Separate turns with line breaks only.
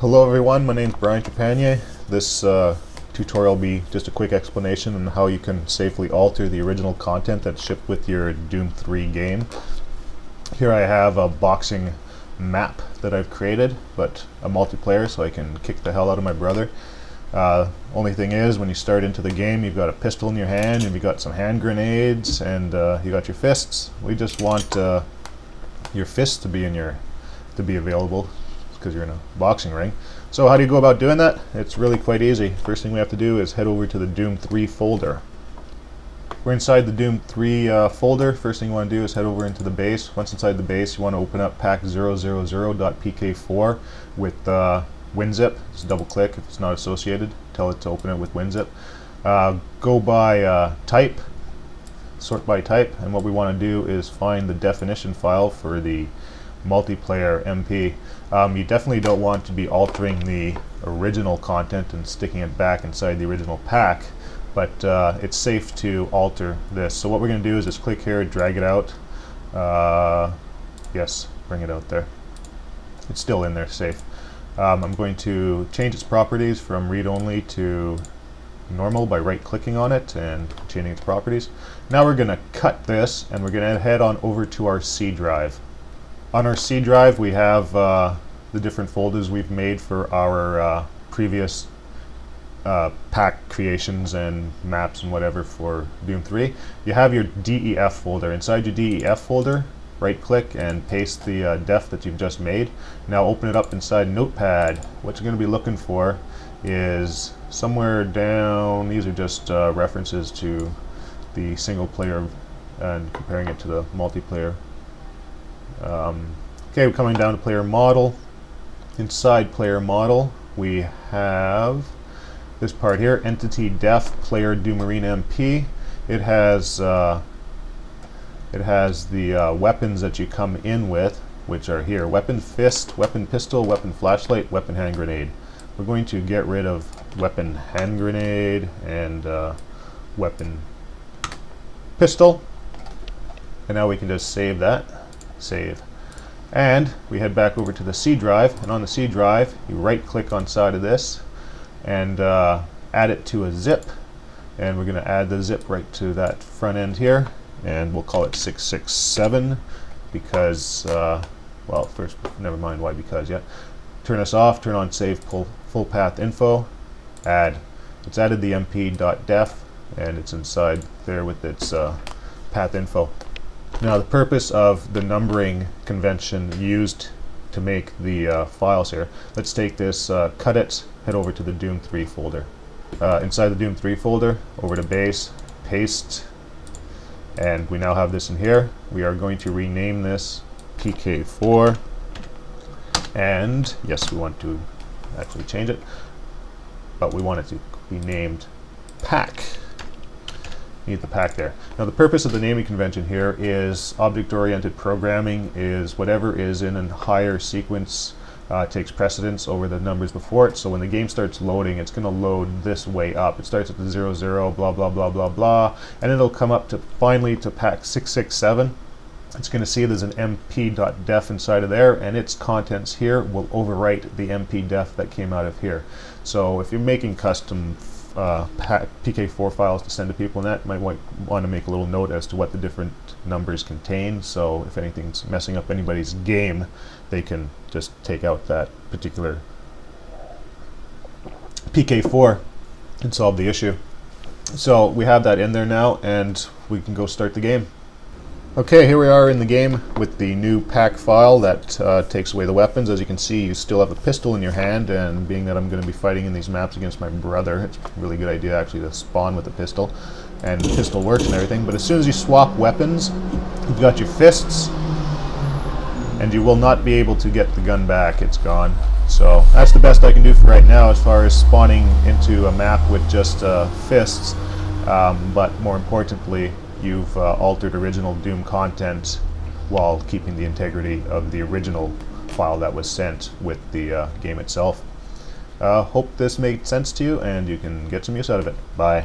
Hello everyone, my name is Trepanier. This tutorial will be just a quick explanation on how you can safely alter the original content that's shipped with your Doom 3 game. Here I have a boxing map that I've created, but a multiplayer, so I can kick the hell out of my brother. Only thing is, when you start into the game, you've got a pistol in your hand, and you've got some hand grenades, and you got your fists. We just want your fists to be available, because you're in a boxing ring. So how do you go about doing that? It's really quite easy. First thing we have to do is head over to the Doom 3 folder. We're inside the Doom 3 folder. First thing you want to do is head over into the base. Once inside the base, you want to open up pack000.pk4 with WinZip. Just double click if it's not associated. Tell it to open it with WinZip. Go by type, sort by type, and what we want to do is find the definition file for the multiplayer MP. You definitely don't want to be altering the original content and sticking it back inside the original pack, but it's safe to alter this. So what we're going to do is just click here, drag it out. Yes, bring it out there. It's still in there, safe. I'm going to change its properties from read-only to normal by right-clicking on it and changing its properties. Now we're going to cut this, and we're going to head on over to our C drive. On our C drive, we have the different folders we've made for our previous pack creations and maps and whatever for Doom 3. You have your DEF folder. Inside your DEF folder, right-click and paste the def that you've just made. Now open it up inside Notepad. What you're going to be looking for is somewhere down, these are just references to the single player and comparing it to the multiplayer. Okay, we're coming down to player model. Inside player model, we have this part here, MP.DEF player Doom Arena MP. It has the weapons that you come in with, which are here: weapon fist, weapon pistol, weapon flashlight, weapon hand grenade. We're going to get rid of weapon hand grenade and weapon pistol, and now we can just save that. Save. And we head back over to the C drive, and on the C drive you right click on side of this and add it to a zip, and we're going to add the zip right to that front end here, and we'll call it 667 because well, first, never mind why because yet. Turn this off, turn on save full path info, add. It's added the MP.DEF, and it's inside there with its path info. Now the purpose of the numbering convention used to make the files here, let's take this, cut it, head over to the Doom 3 folder. Inside the Doom 3 folder, over to base, paste, and we now have this in here. We are going to rename this PK4, and yes, we want to actually change it, but we want it to be named pack. Need the pack there. Now the purpose of the naming convention here is object-oriented programming is whatever is in a higher sequence takes precedence over the numbers before it. So when the game starts loading, it's going to load this way up. It starts at the 00, blah blah blah blah blah, and it'll come up to finally to pack 667. It's going to see there's an MP.DEF inside of there, and its contents here will overwrite the MP.DEF that came out of here. So if you're making custom PK4 files to send to people, and that might want to make a little note as to what the different numbers contain, so if anything's messing up anybody's game, they can just take out that particular PK4 and solve the issue. So we have that in there now, and we can go start the game. Okay, here we are in the game with the new pack file that takes away the weapons. As you can see, you still have a pistol in your hand, and being that I'm going to be fighting in these maps against my brother, it's a really good idea actually to spawn with a pistol, and the pistol works and everything. But as soon as you swap weapons, you've got your fists, and you will not be able to get the gun back. It's gone. So that's the best I can do for right now as far as spawning into a map with just fists, but more importantly, you've altered original Doom content while keeping the integrity of the original file that was sent with the game itself. Hope this made sense to you and you can get some use out of it. Bye.